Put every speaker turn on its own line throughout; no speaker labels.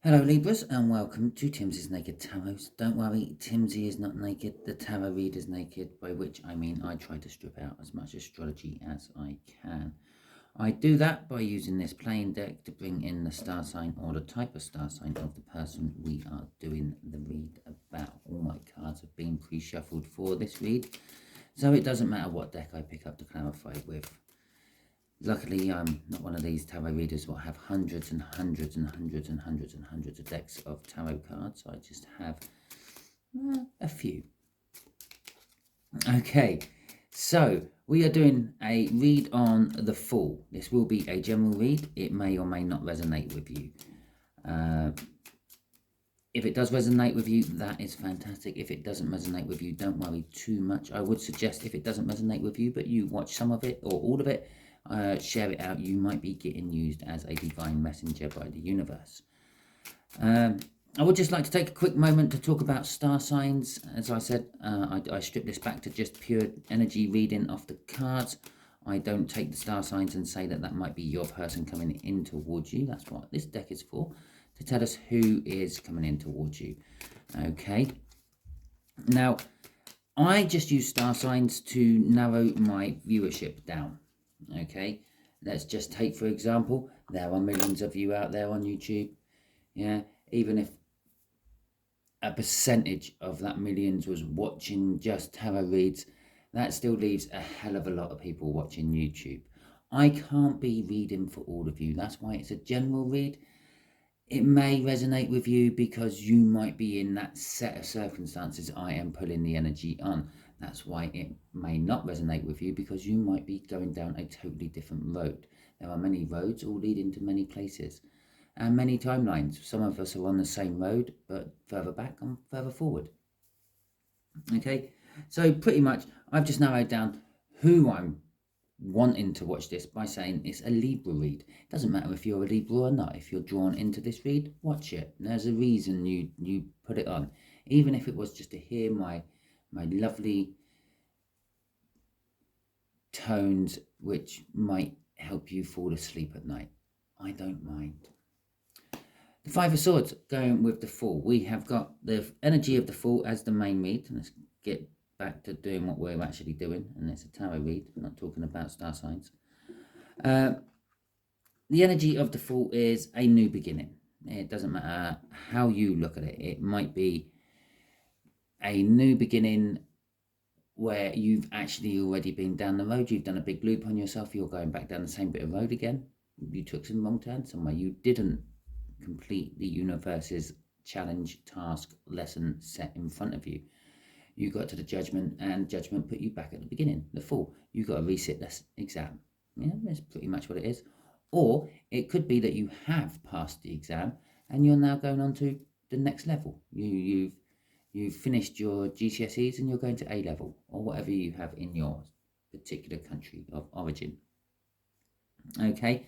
Hello Libras and welcome to Timsy's Naked Tarot. Don't worry, Timsy is not naked, the tarot read is naked, by which I mean I try to strip out as much astrology as I can. I do that by using this playing deck to bring in the star sign or the type of star sign of the person we are doing the read about. All my cards have been pre-shuffled for this read, so it doesn't matter what deck I pick up to clarify with. Luckily, I'm not one of these tarot readers who have hundreds and hundreds and hundreds and hundreds and hundreds of decks of tarot cards. I just have a few. Okay, so we are doing a read on the Fool. This will be a general read. It may or may not resonate with you. If it does resonate with you, that is fantastic. If it doesn't resonate with you, don't worry too much. I would suggest if it doesn't resonate with you, but you watch some of it or all of it, share it out. You might be getting used as a divine messenger by the universe. I would just like to take a quick moment to talk about star signs. As I said, I stripped this back to just pure energy reading off the cards. I don't take the star signs and say that that might be your person coming in towards you. That's what this deck is for, to tell us who is coming in towards you. Okay. Now, I just use star signs to narrow my viewership down. Okay, let's just take, for example, there are millions of you out there on YouTube. Yeah, even if a percentage of that millions was watching just tarot reads, that still leaves a hell of a lot of people watching YouTube. I can't be reading for all of you. That's why it's a general read. It may resonate with you because you might be in that set of circumstances I am pulling the energy on. That's why it may not resonate with you, because you might be going down a totally different road. There are many roads all leading to many places and many timelines. Some of us are on the same road, but further back and further forward. Okay, so pretty much I've just narrowed down who I'm wanting to watch this by saying it's a Libra read. It doesn't matter if you're a Libra or not. If you're drawn into this read, watch it. There's a reason you put it on, even if it was just to hear my lovely tones, which might help you fall asleep at night. I don't mind. The Five of Swords going with the Fool. We have got the energy of the Fool as the main read. Let's get back to doing what we're actually doing, and it's a tarot read. We're not talking about star signs. The energy of the Fool is a new beginning. It doesn't matter how you look at it. It might be a new beginning where you've actually already been down the road. You've done a big loop on yourself. You're going back down the same bit of road again. You took some wrong turns somewhere. You didn't complete the universe's challenge, task, lesson set in front of you. You got to the judgment, and judgment put you back at the beginning, the Fool. You got to resit this exam. Yeah, that's pretty much what it is. Or it could be that you have passed the exam and you're now going on to the next level. You've finished your GCSEs and you're going to A level, or whatever you have in your particular country of origin. Okay,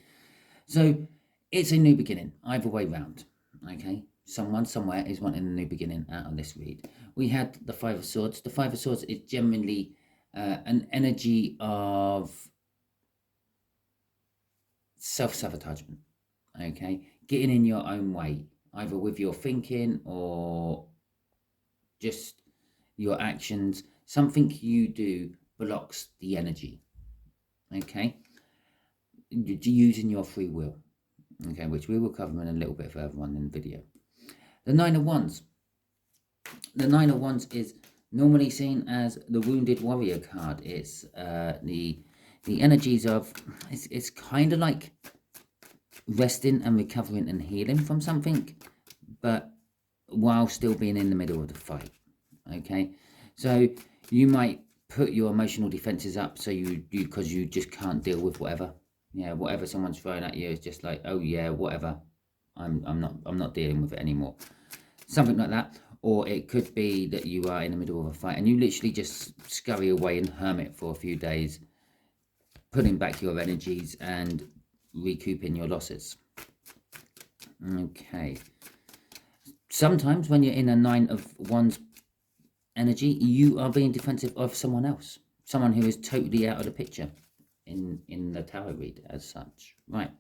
so it's a new beginning, either way round. Okay, someone somewhere is wanting a new beginning out of this read. We had the Five of Swords. The Five of Swords is generally an energy of self-sabotagement. Okay, getting in your own way, either with your thinking or just your actions. Something you do blocks the energy. Okay, using your free will. Okay, which we will cover in a little bit further on in the video. The Nine of Wands. The Nine of Wands is normally seen as the Wounded Warrior card. It's the energies of, it's kind of like resting and recovering and healing from something, but while still being in the middle of the fight. Okay, so you might put your emotional defenses up, so because you just can't deal with whatever. Yeah, whatever someone's throwing at you is just like, oh yeah, whatever. I'm not dealing with it anymore. Something like that. Or it could be that you are in the middle of a fight and you literally just scurry away and hermit for a few days, putting back your energies and recouping your losses. Okay. Sometimes when you're in a Nine of Wands energy, you are being defensive of someone else, someone who is totally out of the picture in the tarot read as such. Right,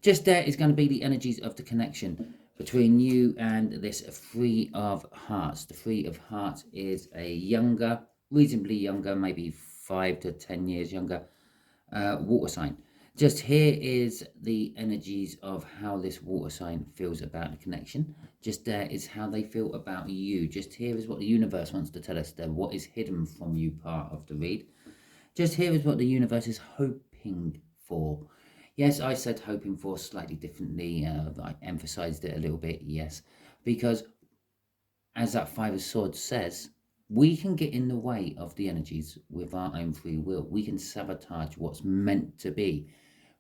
just there is going to be the energies of the connection between you and this Three of Hearts. The Three of Hearts is a younger, reasonably younger, maybe 5 to 10 years younger water sign. Just here is the energies of how this water sign feels about the connection. Just there is how they feel about you. Just here is what the universe wants to tell us there, what is hidden from you part of the read. Just here is what the universe is hoping for. Yes, I said hoping for slightly differently. I emphasized it a little bit, yes. Because as that Five of Swords says, we can get in the way of the energies with our own free will. We can sabotage what's meant to be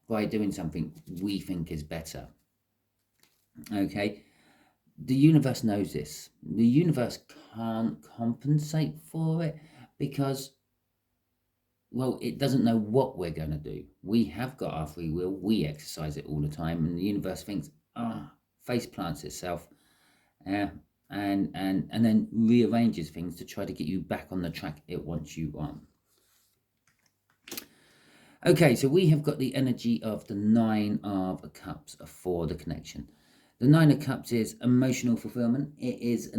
by doing something we think is better. Okay? The universe knows this. The universe can't compensate for it because, well, it doesn't know what we're going to do. We have got our free will. We exercise it all the time. And the universe thinks, face plants itself and then rearranges things to try to get you back on the track it wants you on. Okay, so we have got the energy of the Nine of Cups for the connection. The Nine of Cups is emotional fulfillment. It is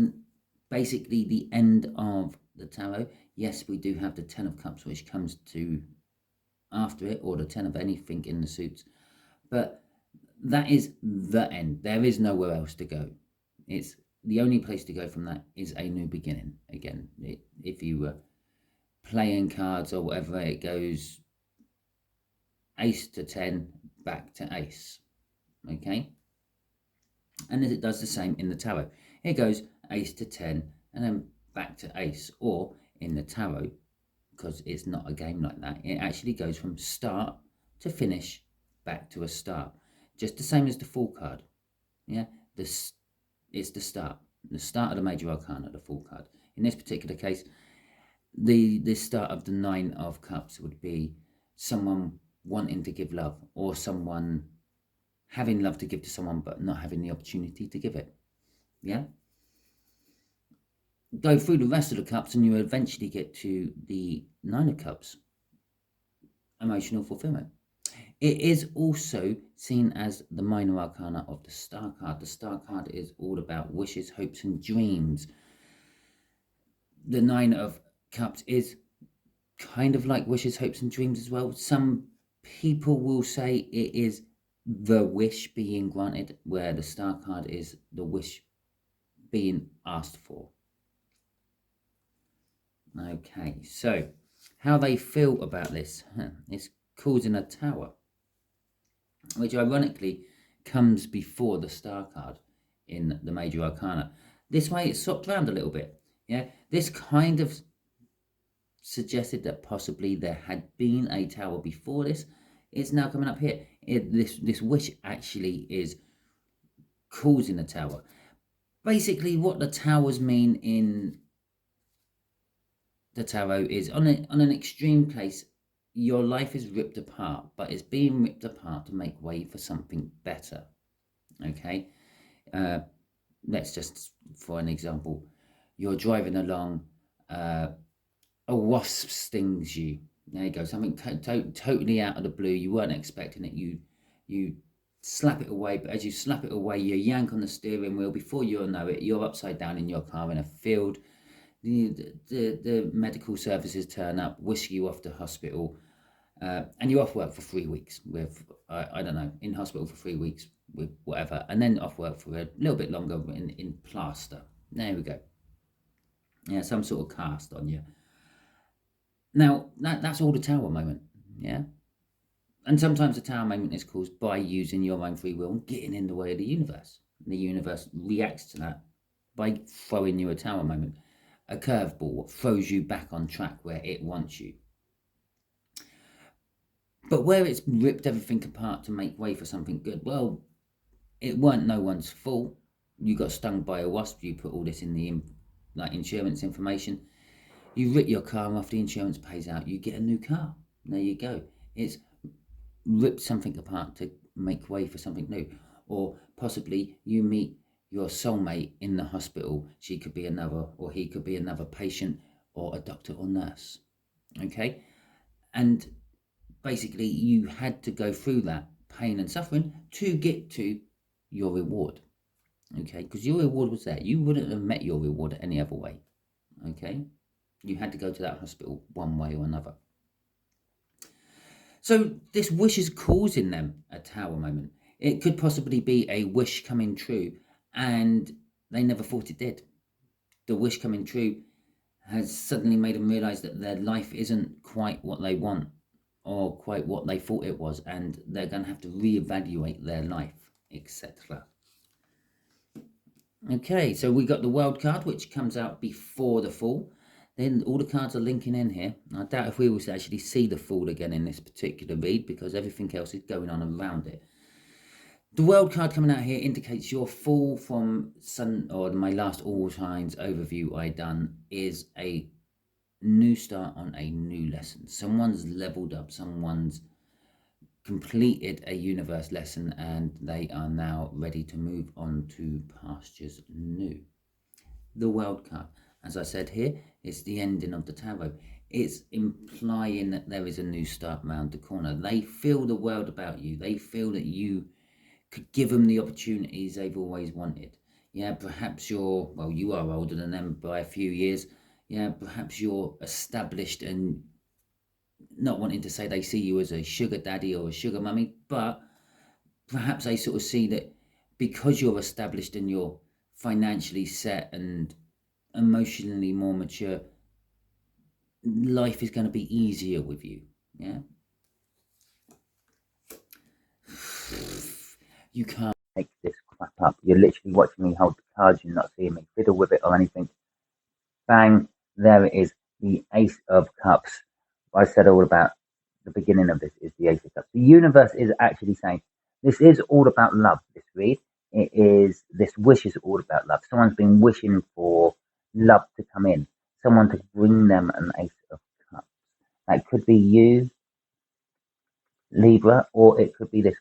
basically the end of the tarot. Yes, we do have the Ten of Cups, which comes to after it, or the Ten of anything in the suits. But that is the end. There is nowhere else to go. It's the only place to go from that is a new beginning. Again, if you were playing cards or whatever, it goes ace to 10, back to ace. Okay? And it does the same in the tarot. It goes ace to 10 and then back to ace. Or in the tarot, because it's not a game like that, it actually goes from start to finish back to a start. Just the same as the Fool card. Yeah? It's the start of the major arcana, the Fool card. In this particular case, the start of the Nine of Cups would be someone wanting to give love, or someone having love to give to someone but not having the opportunity to give it. Yeah? Go through the rest of the cups and you eventually get to the Nine of Cups, emotional fulfillment. It is also seen as the minor arcana of the Star card. The Star card is all about wishes, hopes and dreams. The Nine of Cups is kind of like wishes, hopes and dreams as well. Some people will say it is the wish being granted, where the Star card is the wish being asked for. Okay, so how they feel about this. It's causing a Tower, which ironically comes before the Star card in the major arcana. This way it's swapped around a little bit. Yeah, this kind of suggested that possibly there had been a Tower before this. It's now coming up here. This wish actually is causing a Tower. Basically, what the Towers mean in the tarot is, on an extreme case, your life is ripped apart, but it's being ripped apart to make way for something better. Okay? Let's just, for an example, you're driving along, a wasp stings you. There you go, something totally out of the blue. You weren't expecting it. You slap it away, but as you slap it away, you yank on the steering wheel. Before you know it, you're upside down in your car in a field. The medical services turn up, whisk you off to hospital, and you're off work for 3 weeks with, I don't know, in hospital for 3 weeks with whatever, and then off work for a little bit longer in plaster. There we go. Yeah, some sort of cast on you. Now, that's all the Tower moment, yeah? And sometimes the Tower moment is caused by using your own free will and getting in the way of the universe. And the universe reacts to that by throwing you a Tower moment. A curveball throws you back on track where it wants you. But where it's ripped everything apart to make way for something good, well, it weren't no one's fault. You got stung by a wasp, you put all this in the insurance information. You rip your car off, the insurance pays out, you get a new car. There you go. It's ripped something apart to make way for something new. Or possibly you meet your soulmate in the hospital. She could be another, or he could be another patient, or a doctor or nurse. Okay? And basically you had to go through that pain and suffering to get to your reward. Okay, because your reward was there. You wouldn't have met your reward any other way. Okay, you had to go to that hospital one way or another. So this wish is causing them a tower moment. It could possibly be a wish coming true, and they never thought it did. The wish coming true has suddenly made them realize that their life isn't quite what they want or quite what they thought it was, and they're going to have to reevaluate their life, etc. Okay, so we got the World card, which comes out before the Fool. Then all the cards are linking in here. I doubt if we will actually see the Fool again in this particular read, because everything else is going on around it. The World card coming out here indicates your Fool from Sun, or my last All Signs overview I done, is a new start on a new lesson. Someone's leveled up, someone's completed a universe lesson, and they are now ready to move on to pastures new. The World card, as I said here, it's the ending of the tarot. It's implying that there is a new start round the corner. They feel the world about you. They feel that you could give them the opportunities they've always wanted. Yeah, perhaps you are older than them by a few years. Yeah, perhaps you're established and not wanting to say they see you as a sugar daddy or a sugar mummy, but perhaps they sort of see that because you're established and you're financially set and emotionally more mature, life is going to be easier with you. Yeah. You can't make this crap up. You're literally watching me hold the cards, you're not seeing me fiddle with it or anything. Bang, there it is, the Ace of Cups. I said all about the beginning of this is the Ace of Cups. The universe is actually saying this is all about love, this read. It is, this wish is all about love. Someone's been wishing for love to come in, someone to bring them an Ace of Cups. That could be you, Libra, or it could be this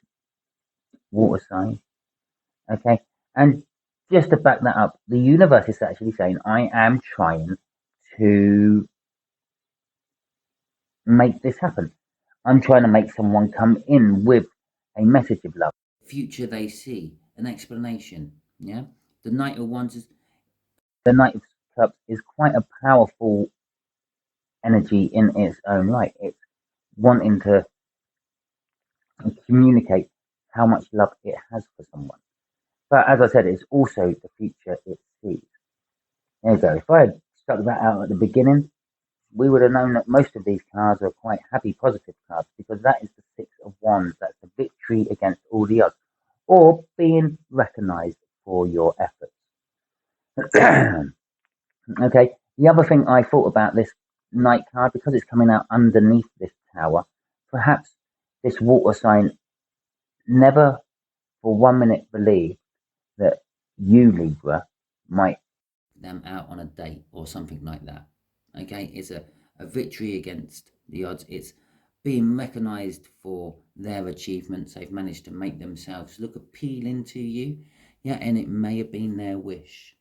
water sign. Okay. And just to back that up, the universe is actually saying, I am trying to make this happen. I'm trying to make someone come in with a message of love. Future they see, an explanation. Yeah. The Knight of Wands is, the Knight of Cups is quite a powerful energy in its own right. It's wanting to communicate how much love it has for someone. But as I said, it's also the future it sees. There you go. If I had stuck that out at the beginning, we would have known that most of these cards are quite happy, positive cards, because that is the Six of Wands. That's the victory against all the odds, or being recognized for your efforts. Okay, the other thing I thought about this Knight card, because it's coming out underneath this tower, perhaps this water sign never for 1 minute believed that you, Libra, might them out on a date or something like that. Okay, it's a victory against the odds. It's being recognized for their achievements. They've managed to make themselves look appealing to you. Yeah, and it may have been their wish.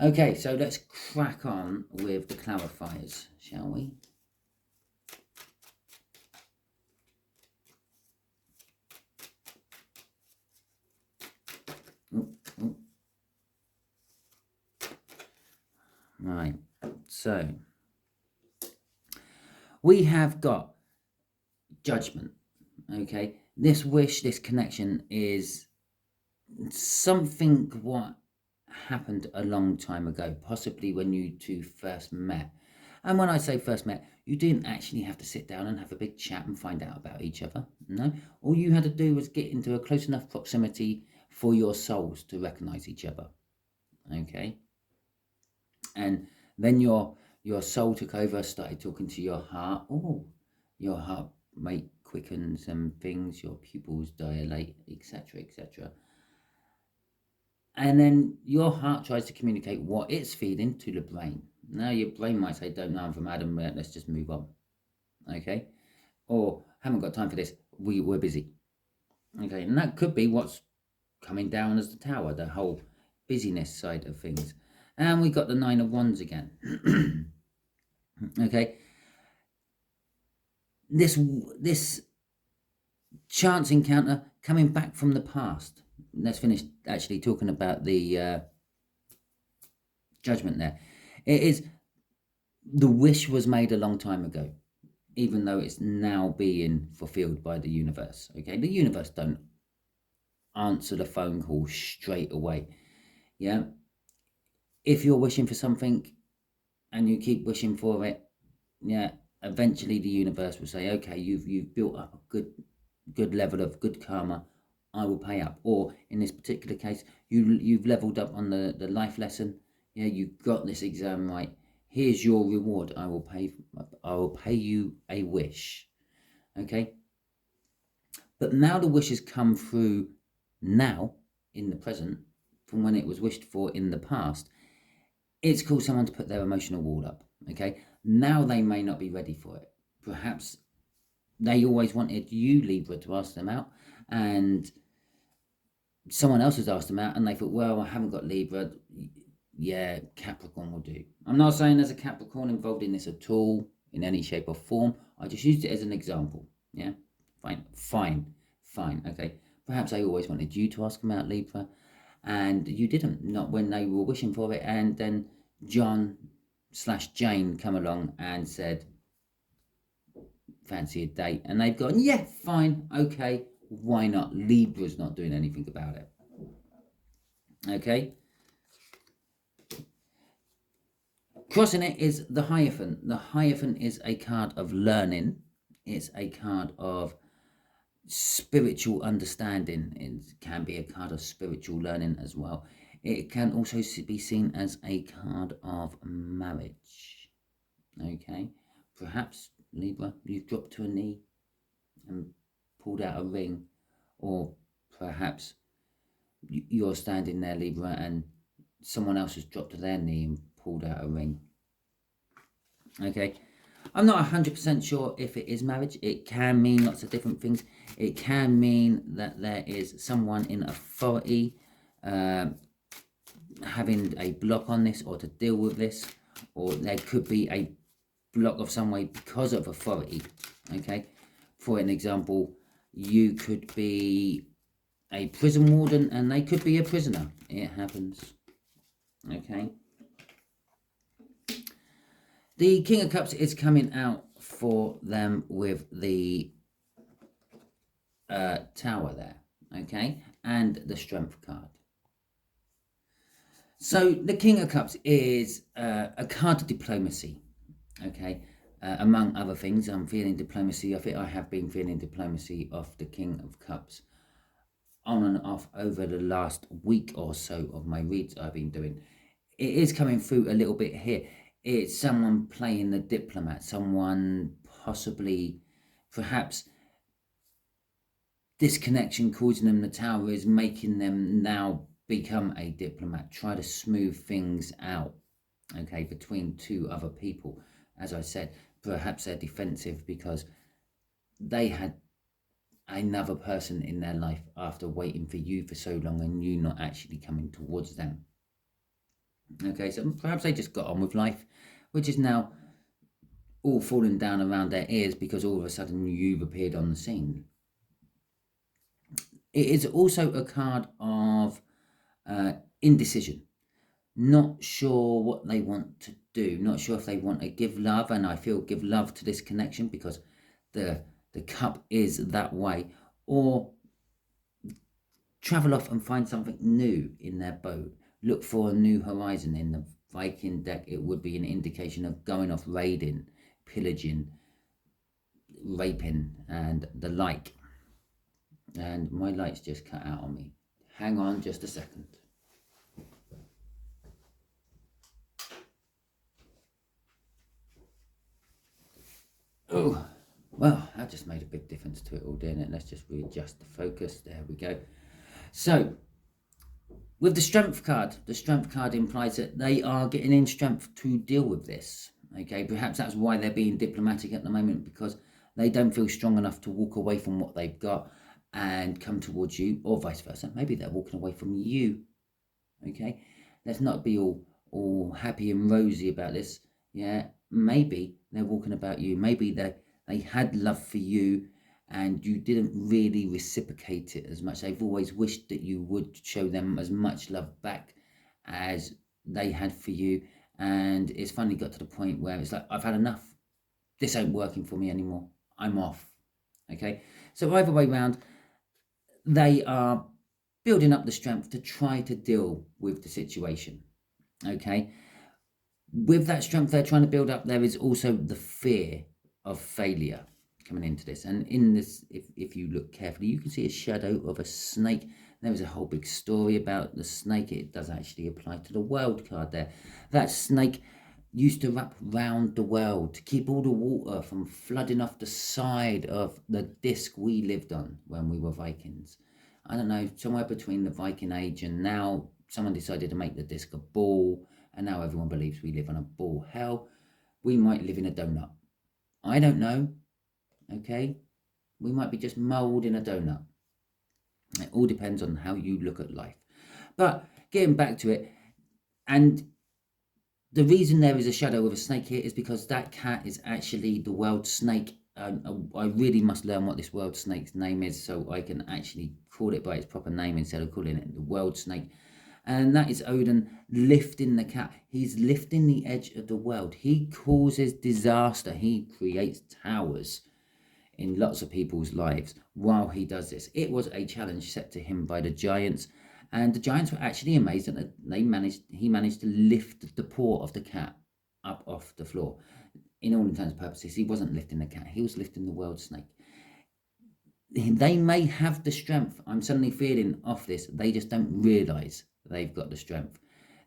Okay, so let's crack on with the clarifiers, shall we? Right, so we have got judgment. Okay, this wish, this connection is something what happened a long time ago, possibly when you two first met. And when I say first met, you didn't actually have to sit down and have a big chat and find out about each other. No, all you had to do was get into a close enough proximity for your souls to recognize each other. Okay, and then your soul took over, started talking to your heart. Oh, your heart rate quickens and things, your pupils dilate, etc., etc. And then your heart tries to communicate what it's feeling to the brain. Now your brain might say, don't know I'm from Adam, let's just move on. Okay, or haven't got time for this, we're busy. Okay, and that could be what's coming down as the tower, the whole busyness side of things. And we got the Nine of Wands again. Okay, this chance encounter coming back from the past. let's finish actually talking about the Judgment there. It is, the wish was made a long time ago, even though it's now being fulfilled by the universe. Okay, the universe don't answer the phone call straight away. Yeah, if you're wishing for something and you keep wishing for it, yeah, eventually the universe will say, okay, you've built up a good level of good karma, I will pay up. Or in this particular case, you've leveled up on the life lesson. Yeah, you got this exam right. Here's your reward. I will pay you a wish. Okay. But now the wish has come through now in the present from when it was wished for in the past. It's caused someone to put their emotional wall up. Okay. Now they may not be ready for it. Perhaps they always wanted you, Libra, to ask them out, and someone else has asked them out, and they thought, well, I haven't got Libra. Yeah, Capricorn will do. I'm not saying there's a Capricorn involved in this at all, in any shape or form. I just used it as an example. Yeah, fine. Okay, perhaps they always wanted you to ask them out, Libra, and you didn't. Not when they were wishing for it, and then John/Jane come along and said, fancy a date, and they've gone, yeah, fine, okay, why not? Libra's not doing anything about it. Okay. Crossing it is the Hierophant. The Hierophant is a card of learning. It's a card of spiritual understanding. It can be a card of spiritual learning as well. It can also be seen as a card of marriage. Okay. Perhaps, Libra, you've dropped to a knee and pulled out a ring. Or perhaps you're standing there, Libra, and someone else has dropped to their knee and pulled out a ring. Okay, I'm not 100% sure if it is marriage. It can mean lots of different things. It can mean that there is someone in authority having a block on this, or to deal with this, or there could be a block of some way because of authority. Okay, for an example, you could be a prison warden and they could be a prisoner. It happens. Okay. The King of Cups is coming out for them with the Tower there. Okay. And the Strength card. So the King of Cups is a card of diplomacy. Okay. Among other things, I'm feeling diplomacy of it. I have been feeling diplomacy of the King of Cups on and off over the last week or so of my reads I've been doing. It is coming through a little bit here. It's someone playing the diplomat, someone possibly, perhaps, this connection causing them the Tower is making them now become a diplomat, try to smooth things out, okay, between two other people. As I said, perhaps they're defensive because they had another person in their life after waiting for you for so long and you not actually coming towards them. Okay, so perhaps they just got on with life, which is now all falling down around their ears because all of a sudden you've appeared on the scene. It is also a card of indecision. Not sure what they want to do. Not sure if they want to give love, and I feel give love to this connection because the cup is that way, or travel off and find something new in their boat. Look for a new horizon. In the Viking deck, it would be an indication of going off raiding, pillaging, raping, and the like. And my light's just cut out on me. Hang on just a second. Oh, well, that just made a big difference to it all, didn't it? Let's just readjust the focus. There we go. So, with the Strength card implies that they are getting in strength to deal with this. Okay, perhaps that's why they're being diplomatic at the moment, because they don't feel strong enough to walk away from what they've got and come towards you, or vice versa. Maybe they're walking away from you. Okay, let's not be all happy and rosy about this. Yeah, maybe they're walking about you. Maybe they had love for you and you didn't really reciprocate it as much. They've always wished that you would show them as much love back as they had for you. And it's finally got to the point where it's like, I've had enough. This ain't working for me anymore. I'm off. Okay. So either way round, they are building up the strength to try to deal with the situation. Okay. With that strength they're trying to build up, there is also the fear of failure coming into this. And in this, if you look carefully, you can see a shadow of a snake. There is a whole big story about the snake. It does actually apply to the world card there. That snake used to wrap round the world to keep all the water from flooding off the side of the disc we lived on when we were Vikings. I don't know, somewhere between the Viking age and now, someone decided to make the disc a ball, and now everyone believes we live on a ball. Hell, we might live in a donut. I don't know, okay? We might be just mould in a donut. It all depends on how you look at life. But getting back to it, and the reason there is a shadow of a snake here is because that cat is actually the world snake. I really must learn what this world snake's name is so I can actually call it by its proper name instead of calling it the world snake. And that is Odin lifting the cat. He's lifting the edge of the world. He causes disaster. He creates towers in lots of people's lives while he does this. It was a challenge set to him by the giants, and the giants were actually amazed that he managed to lift the paw of the cat up off the floor. In all intents and purposes, he wasn't lifting the cat, he was lifting the world snake. They may have the strength, I'm suddenly feeling off this, they just don't realise they've got the strength.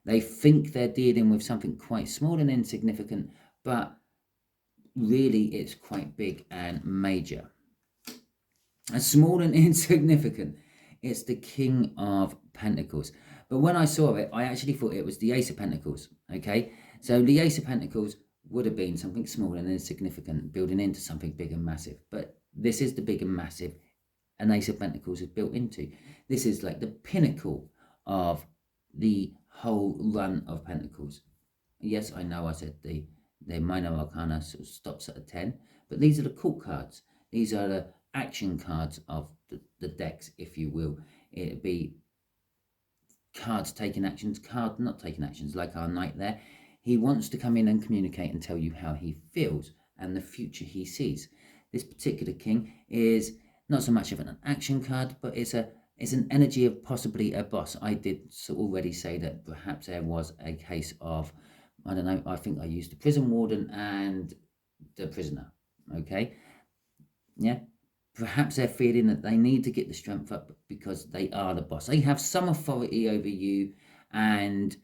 They think they're dealing with something quite small and insignificant, but really it's quite big and major. And small and insignificant, it's the King of Pentacles. But when I saw it, I actually thought it was the Ace of Pentacles. Okay, so the Ace of Pentacles would have been something small and insignificant building into something big and massive, but this is the big and massive an Ace of Pentacles is built into. This is like the pinnacle of the whole run of Pentacles. Yes, I know I said the minor arcana sort of stops at a 10, but these are the court cards. These are the action cards of the decks, if you will. It'd be cards taking actions, cards not taking actions, like our knight there. He wants to come in and communicate and tell you how he feels and the future he sees. This particular king is not so much of an action card, but it's an energy of possibly a boss. I did already say that perhaps there was a case of, I don't know, I think I used the prison warden and the prisoner, okay? Yeah, perhaps they're feeling that they need to get the strength up because they are the boss. They have some authority over you, and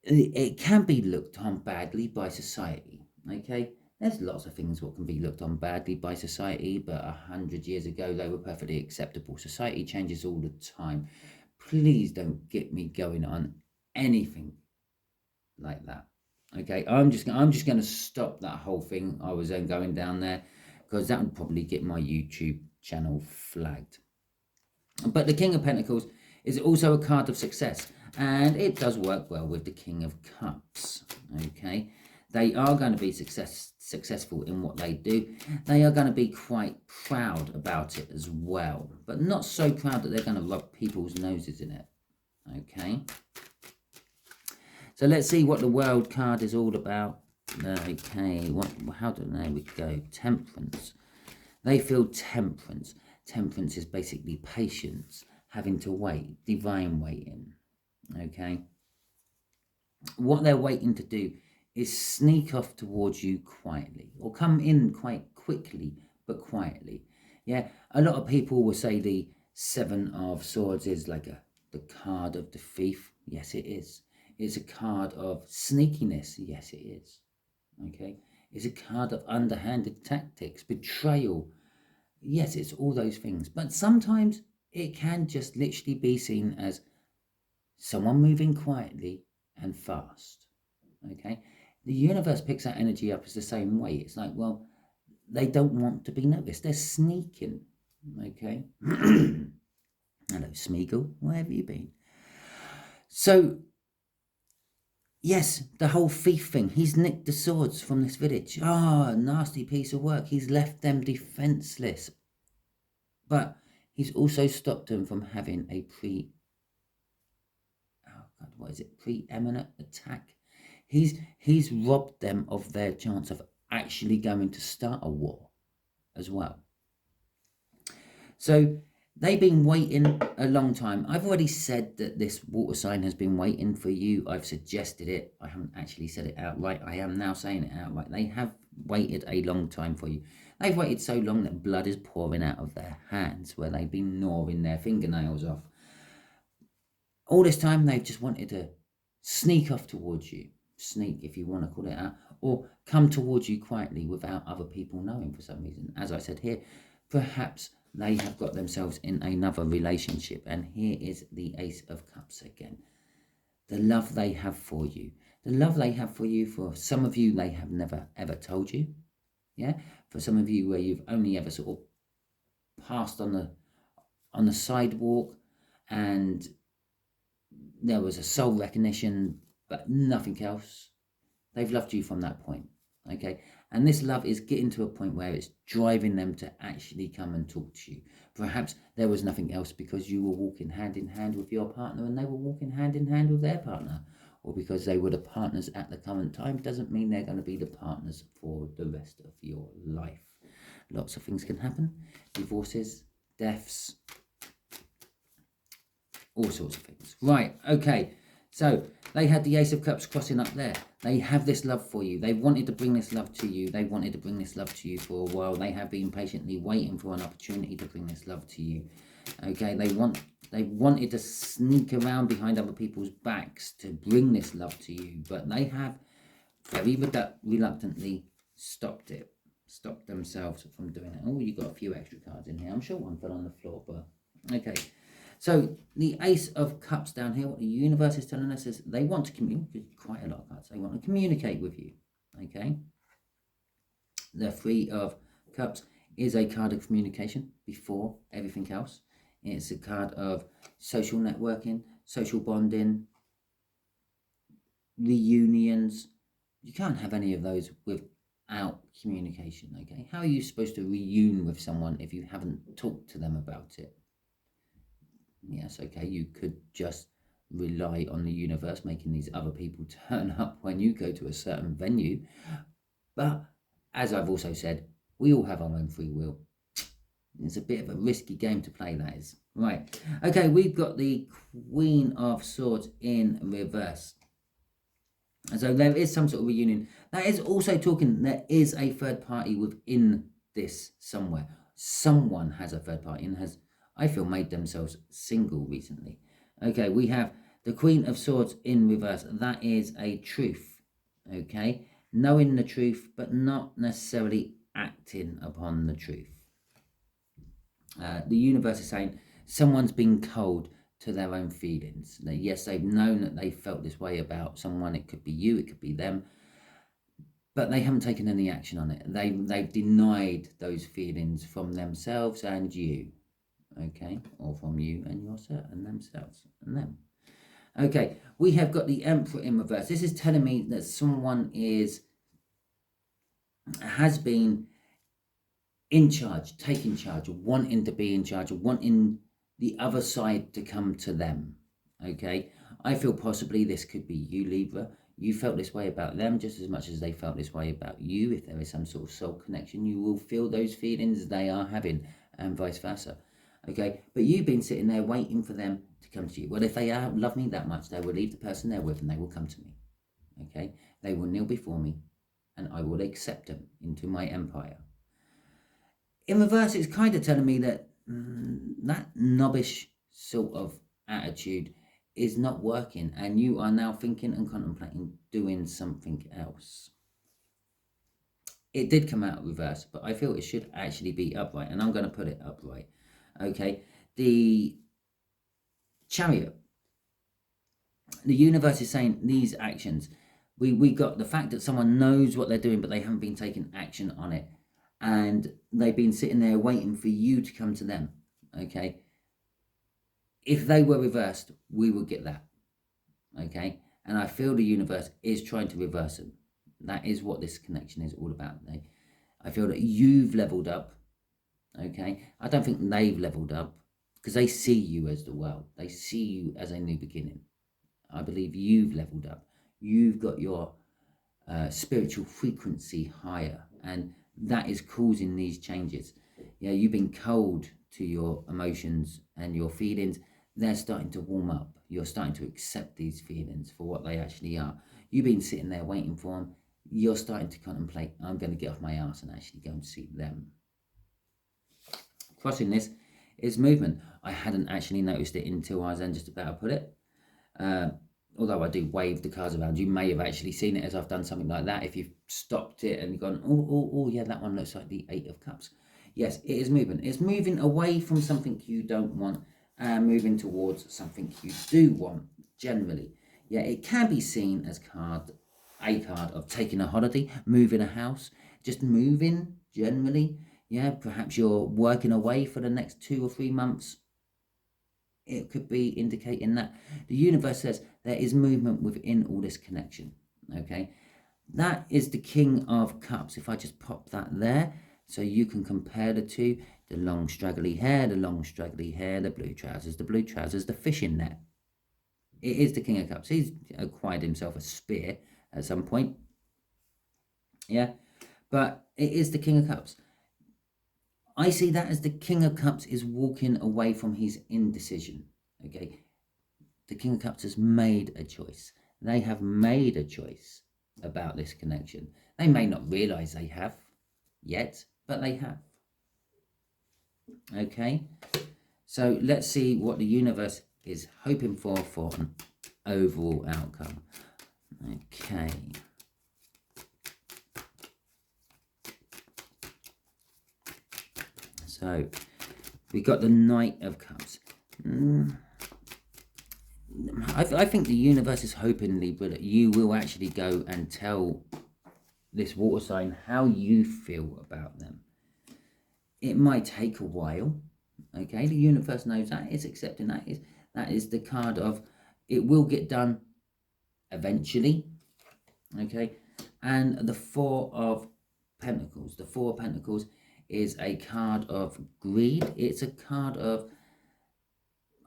it can be looked on badly by society, okay? There's lots of things what can be looked on badly by society, but 100 years ago they were perfectly acceptable. Society changes all the time. Please don't get me going on anything like that, okay? I'm just going to stop that whole thing I was then going down there, because that would probably get my YouTube channel flagged. But the King of Pentacles is also a card of success, and it does work well with the King of Cups, okay? They are going to be successful in what they do. They are going to be quite proud about it as well, but not so proud that they're going to rub people's noses in it, okay? So let's see what the World card is all about. Okay, there we go. Temperance. They feel temperance. Temperance is basically patience, having to wait, divine waiting, okay? What they're waiting to do is sneak off towards you quietly, or come in quite quickly, but quietly. Yeah, a lot of people will say the Seven of Swords is like the card of the thief. Yes, it is. It's a card of sneakiness. Yes, it is. Okay, it's a card of underhanded tactics, betrayal. Yes, it's all those things. But sometimes it can just literally be seen as someone moving quietly and fast. Okay, the universe picks that energy up as the same way. It's like, well, they don't want to be noticed. They're sneaking. Okay. Hello, Smeagol. Where have you been? So, yes, the whole thief thing. He's nicked the swords from this village. Ah, nasty piece of work. He's left them defenseless. But he's also stopped them from having a preeminent attack. He's robbed them of their chance of actually going to start a war as well. So they've been waiting a long time. I've already said that this water sign has been waiting for you. I've suggested it. I haven't actually said it outright. I am now saying it outright. They have waited a long time for you. They've waited so long that blood is pouring out of their hands where they've been gnawing their fingernails off. All this time they've just wanted to sneak off towards you. Sneak, if you want to call it out. Or come towards you quietly without other people knowing for some reason. As I said here, perhaps they have got themselves in another relationship. And here is the Ace of Cups again. The love they have for you. The love they have for you, for some of you, they have never ever told you. Yeah? For some of you, where you've only ever sort of passed on the sidewalk and there was a soul recognition, but nothing else. They've loved you from that point. Okay? And this love is getting to a point where it's driving them to actually come and talk to you. Perhaps there was nothing else because you were walking hand in hand with your partner and they were walking hand in hand with their partner. Or because they were the partners at the current time doesn't mean they're going to be the partners for the rest of your life. Lots of things can happen. Divorces, deaths, all sorts of things. Right, okay. So they had the Ace of Cups crossing up there. They have this love for you. They wanted to bring this love to you. They wanted to bring this love to you for a while. They have been patiently waiting for an opportunity to bring this love to you. Okay, they wanted to sneak around behind other people's backs to bring this love to you, but they have very reluctantly stopped themselves from doing it. Oh, you got a few extra cards in here. I'm sure one fell on the floor, but okay. So the Ace of Cups down here, what the universe is telling us is they want to communicate, quite a lot of cards, they want to communicate with you, okay? The Three of Cups is a card of communication before everything else. It's a card of social networking, social bonding, reunions. You can't have any of those without communication, okay? How are you supposed to reune with someone if you haven't talked to them about it? Yes, okay, you could just rely on the universe making these other people turn up when you go to a certain venue. But as I've also said, we all have our own free will. It's a bit of a risky game to play, that is. Right, okay, we've got the Queen of Swords in reverse. So there is some sort of reunion. That is also talking, there is a third party within this somewhere. Someone has a third party and has, I feel, made themselves single recently. Okay, we have the Queen of Swords in reverse. That is a truth, okay? Knowing the truth, but not necessarily acting upon the truth. The universe is saying someone's been cold to their own feelings. Yes, they've known that they felt this way about someone. It could be you, it could be them. But they haven't taken any action on it. They've denied those feelings from themselves and you. Okay, or from you and yourself and themselves and them. Okay, we have got the Emperor in reverse. This is telling me that someone has been in charge, taking charge, wanting to be in charge, wanting the other side to come to them. Okay, I feel possibly this could be you, Libra. You felt this way about them just as much as they felt this way about you. If there is some sort of soul connection, you will feel those feelings they are having, and vice versa. Okay, but you've been sitting there waiting for them to come to you. Well, if they love me that much, they will leave the person they're with and they will come to me. Okay, they will kneel before me and I will accept them into my empire. In reverse, it's kind of telling me that that knobbish sort of attitude is not working and you are now thinking and contemplating doing something else. It did come out reverse, but I feel it should actually be upright, and I'm going to put it upright. Okay, the Chariot. The universe is saying these actions. We got the fact that someone knows what they're doing, but they haven't been taking action on it. And they've been sitting there waiting for you to come to them. Okay. If they were reversed, we would get that. Okay. And I feel the universe is trying to reverse them. That is what this connection is all about. I feel that you've leveled up. Okay, I don't think they've leveled up because they see you as the world. They see you as a new beginning. I believe you've leveled up. You've got your spiritual frequency higher, and that is causing these changes. Yeah, you've been cold to your emotions and your feelings. They're starting to warm up. You're starting to accept these feelings for what they actually are. You've been sitting there waiting for them. You're starting to contemplate, I'm going to get off my ass and actually go and see them. Crossing this is movement. I hadn't actually noticed it until I was then just about to put it. Although I do wave the cards around, you may have actually seen it as I've done something like that. If you've stopped it and gone, oh, yeah, that one looks like the Eight of Cups. Yes, it is movement. It's moving away from something you don't want and moving towards something you do want, generally. Yeah, it can be seen as a card of taking a holiday, moving a house, just moving generally. Yeah, perhaps you're working away for the next 2 or 3 months. It could be indicating that the universe says there is movement within all this connection. Okay, that is the King of Cups. If I just pop that there so you can compare the two, the long straggly hair, the long straggly hair, the blue trousers, the fishing net. It is the King of Cups. He's acquired himself a spear at some point. Yeah, but it is the King of Cups. I see that as the King of Cups is walking away from his indecision. Okay, the King of Cups has made a choice. They have made a choice about this connection. They may not realize they have yet, but they have. Okay, so let's see what the universe is hoping for an overall outcome. Okay. So we got the Knight of Cups. I think the universe is hoping, Libra, that you will actually go and tell this water sign how you feel about them. It might take a while. Okay, the universe knows that. It's accepting that. That is the card of it will get done eventually. Okay, and the Four of Pentacles. The Four of Pentacles is a card of greed. It's a card of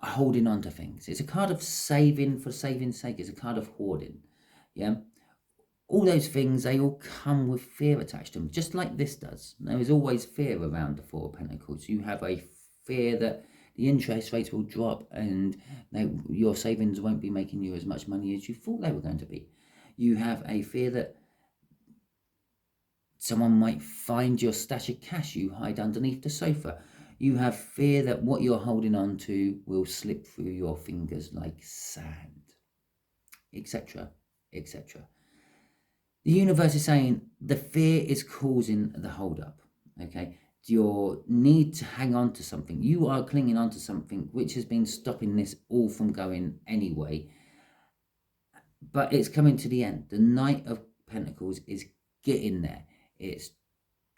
holding on to things. It's a card of saving for saving's sake. It's a card of hoarding. Yeah, all those things, they all come with fear attached to them, just like this does. There is always fear around the Four of Pentacles. You have a fear that the interest rates will drop and your savings won't be making you as much money as you thought they were going to be. You have a fear that someone might find your stash of cash you hide underneath the sofa. You have fear that what you're holding on to will slip through your fingers like sand, etc., etc. The universe is saying the fear is causing the hold-up, okay? Your need to hang on to something. You are clinging on to something which has been stopping this all from going anyway. But it's coming to the end. The Knight of Pentacles is getting there. It's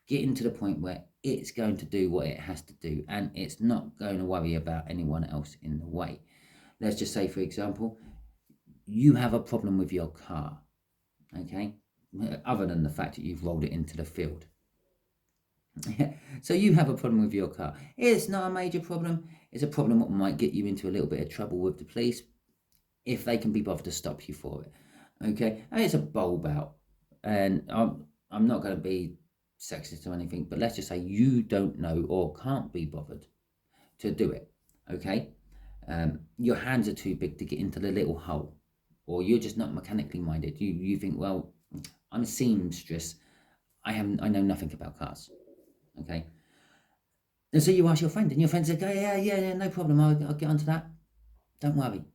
getting to the point where it's going to do what it has to do, and it's not going to worry about anyone else in the way. Let's just say, for example, you have a problem with your car, okay? Other than the fact that you've rolled it into the field. So you have a problem with your car. It's not a major problem. It's a problem that might get you into a little bit of trouble with the police if they can be bothered to stop you for it. Okay, and it's a bulb out, and I'm not going to be sexist or anything, but let's just say you don't know or can't be bothered to do it. Okay, your hands are too big to get into the little hole, or you're just not mechanically minded. You think, well, I'm a seamstress. I know nothing about cars. Okay, and so you ask your friend, and your friend said, yeah, no problem. I'll get onto that. Don't worry.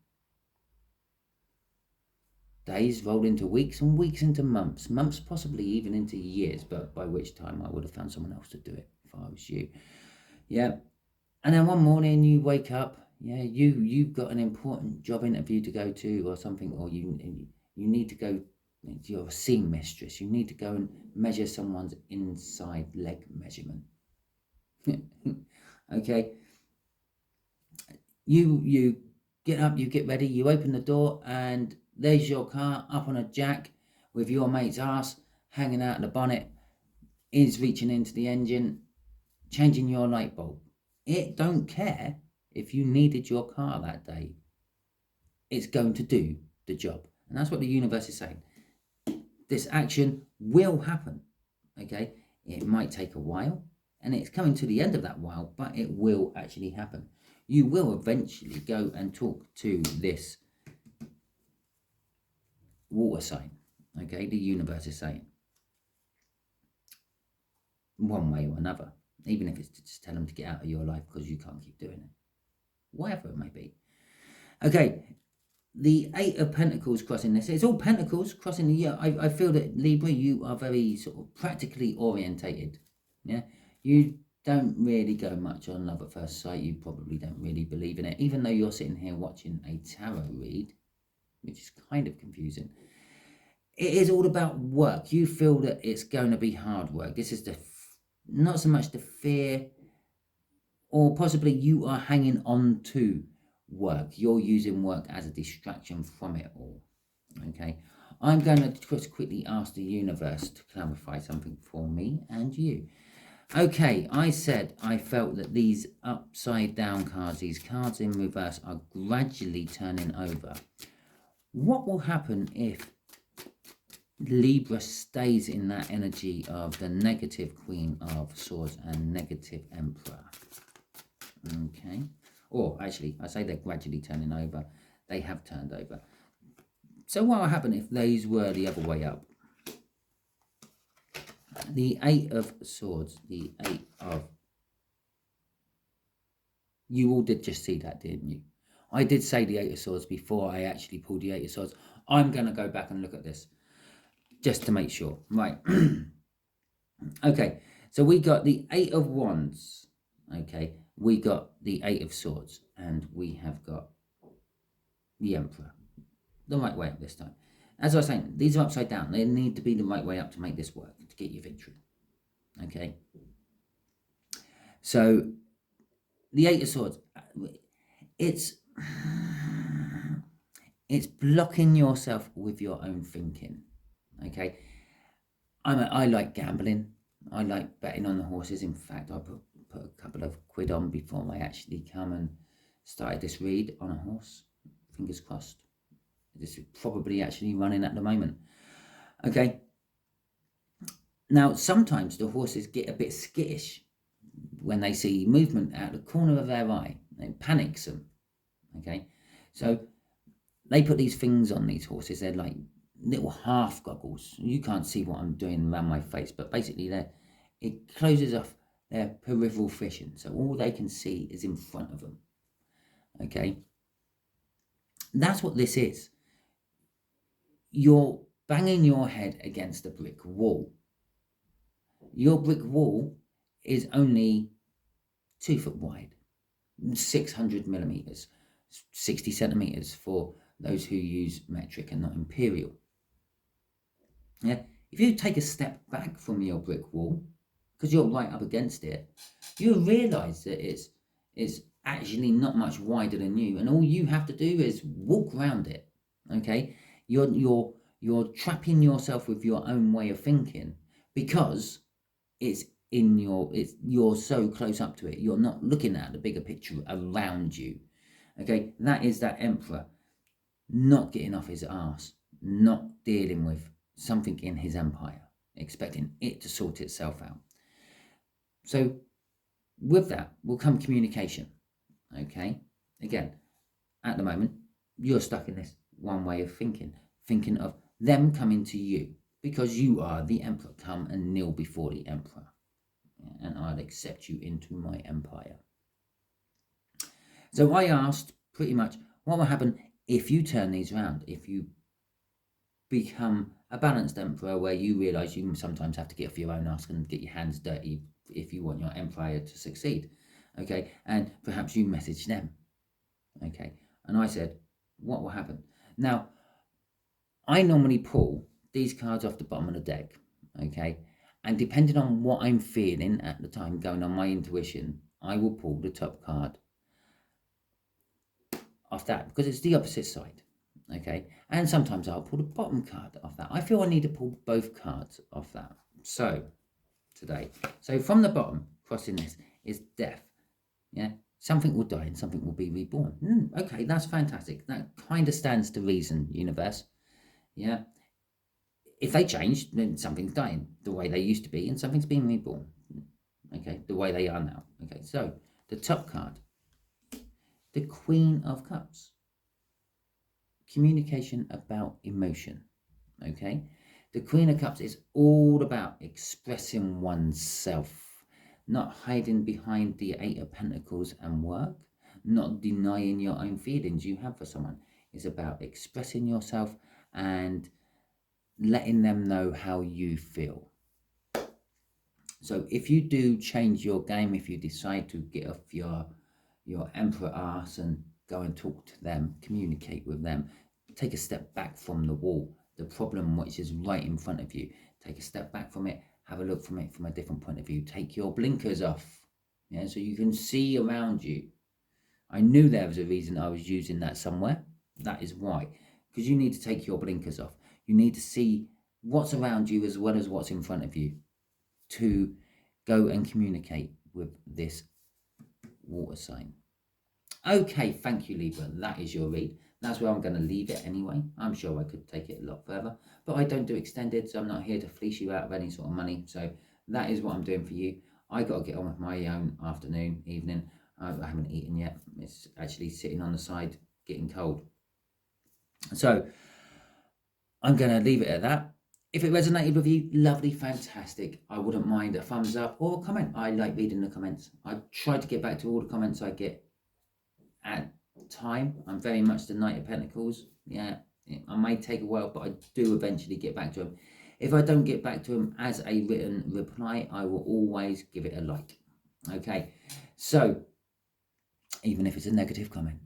Days rolled into weeks and weeks into months possibly even into years, but by which time I would have found someone else to do it if I was you. Yeah, and then one morning you wake up, yeah, you've got an important job interview to go to or something, or you need to go. You're a seamstress. You need to go and measure someone's inside leg measurement. Okay, you get up, you get ready, you open the door, and there's your car up on a jack with your mate's ass hanging out of the bonnet. He's reaching into the engine. changing your light bulb. It don't care if you needed your car that day. It's going to do the job. And that's what the universe is saying. This action will happen. Okay? It might take a while, and it's coming to the end of that while, but it will actually happen. You will eventually go and talk to this water sign. Okay? The universe is saying. One way or another. Even if it's to just tell them to get out of your life because you can't keep doing it. Whatever it may be. Okay, the Eight of Pentacles crossing this. It's all Pentacles crossing the year. I feel that, Libra, you are very sort of practically orientated. Yeah, you don't really go much on love at first sight. You probably don't really believe in it. Even though you're sitting here watching a tarot read, which is kind of confusing. It is all about work. You feel that it's going to be hard work. This is not so much the fear, or possibly you are hanging on to work. You're using work as a distraction from it all. Okay, I'm going to just quickly ask the universe to clarify something for me and you. Okay, I said I felt that these upside down cards, these cards in reverse, are gradually turning over. What will happen if Libra stays in that energy of the negative Queen of Swords and negative Emperor? Okay. Or actually, I say they're gradually turning over. They have turned over. So what will happen if these were the other way up? The Eight of Swords, the Eight of... You all did just see that, didn't you? I did say the Eight of Swords before I actually pulled the Eight of Swords. I'm going to go back and look at this just to make sure. Right. Okay. So we got the Eight of Wands. Okay. We got the Eight of Swords. And we have got the Emperor. The right way up this time. As I was saying, these are upside down. They need to be the right way up to make this work, to get you victory. Okay. So, the Eight of Swords, it's blocking yourself with your own thinking. Okay. I like gambling. I like betting on the horses. In fact, I put a couple of quid on before I actually come and started this read on a horse. Fingers crossed. This is probably actually running at the moment. Okay. Now, sometimes the horses get a bit skittish when they see movement out the corner of their eye. It panics them. Okay. So they put these things on these horses. They're like little half goggles. You can't see what I'm doing around my face, but basically it closes off their peripheral vision. So all they can see is in front of them. Okay. That's what this is. You're banging your head against a brick wall. Your brick wall is only 2 foot wide, 600 millimeters, 60 centimeters for those who use metric and not imperial. Yeah, if you take a step back from your brick wall, because you're right up against it, you'll realize that it's actually not much wider than you, and all you have to do is walk around it. Okay, you're trapping yourself with your own way of thinking because you're so close up to it. You're not looking at the bigger picture around you. Okay, that is that Emperor not getting off his arse, not dealing with something in his empire, expecting it to sort itself out. So with that will come communication. Okay, again, at the moment you're stuck in this one way of thinking of them coming to you because you are the Emperor. Come and kneel before the Emperor and I'll accept you into my empire. So I asked pretty much what will happen if you turn these around, if you become a balanced Emperor where you realise you sometimes have to get off your own ass and get your hands dirty if you want your empire to succeed. Okay, and perhaps you message them. Okay, and I said, what will happen? Now, I normally pull these cards off the bottom of the deck. Okay, and depending on what I'm feeling at the time, going on my intuition, I will pull the top card off that because it's the opposite side. Okay, and sometimes I'll pull the bottom card off that. I feel I need to pull both cards off that. So today, so from the bottom, crossing this, is death. Yeah, something will die and something will be reborn. Okay, that's fantastic. That kind of stands to reason, universe. Yeah, if they change, then something's dying the way they used to be, and something's being reborn. Okay, the way they are now. Okay, so the top card, the Queen of Cups. Communication about emotion. Okay, the Queen of Cups is all about expressing oneself, not hiding behind the Eight of Pentacles and work, not denying your own feelings you have for someone. It's about expressing yourself and letting them know how you feel. So if you do change your game, if you decide to get off your emperor ass and go and talk to them, communicate with them, take a step back from the wall, the problem which is right in front of you, take a step back from it, have a look from it from a different point of view, take your blinkers off, yeah, so you can see around you. I knew there was a reason I was using that somewhere. That is why, because you need to take your blinkers off. You need to see what's around you as well as what's in front of you to go and communicate with this water sign. Okay, thank you, Libra. That is your read. That's where I'm going to leave it anyway. I'm sure I could take it a lot further, but I don't do extended, so I'm not here to fleece you out of any sort of money. So that is what I'm doing for you. I got to get on with my own afternoon, evening. I haven't eaten yet. It's actually sitting on the side, getting cold. So I'm going to leave it at that. If it resonated with you, lovely, fantastic. I wouldn't mind a thumbs up or a comment. I like reading the comments. I try to get back to all the comments I get at time. I'm very much the Knight of Pentacles. Yeah, I may take a while, but I do eventually get back to them. If I don't get back to them as a written reply, I will always give it a like. Okay, so even if it's a negative comment.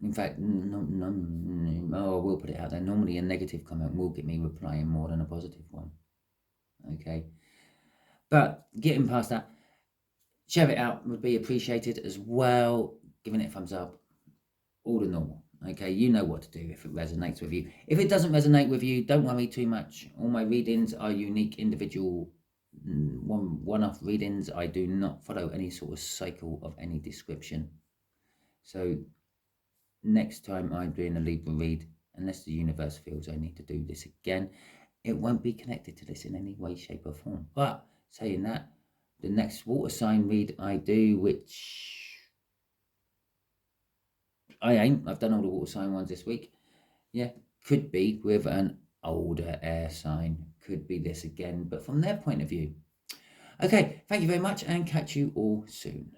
In fact, I will put it out there. Normally a negative comment will get me replying more than a positive one. Okay. But getting past that, share it out would be appreciated as well. Giving it a thumbs up. All the normal. Okay, you know what to do if it resonates with you. If it doesn't resonate with you, don't worry too much. All my readings are unique, individual, one-off readings. I do not follow any sort of cycle of any description. So next time I'm doing a Libra read, unless the universe feels I need to do this again, it won't be connected to this in any way, shape or form. But saying that, the next water sign read I do, which I've done all the water sign ones this week. Yeah, could be with an older air sign, could be this again, but from their point of view. Okay, thank you very much and catch you all soon.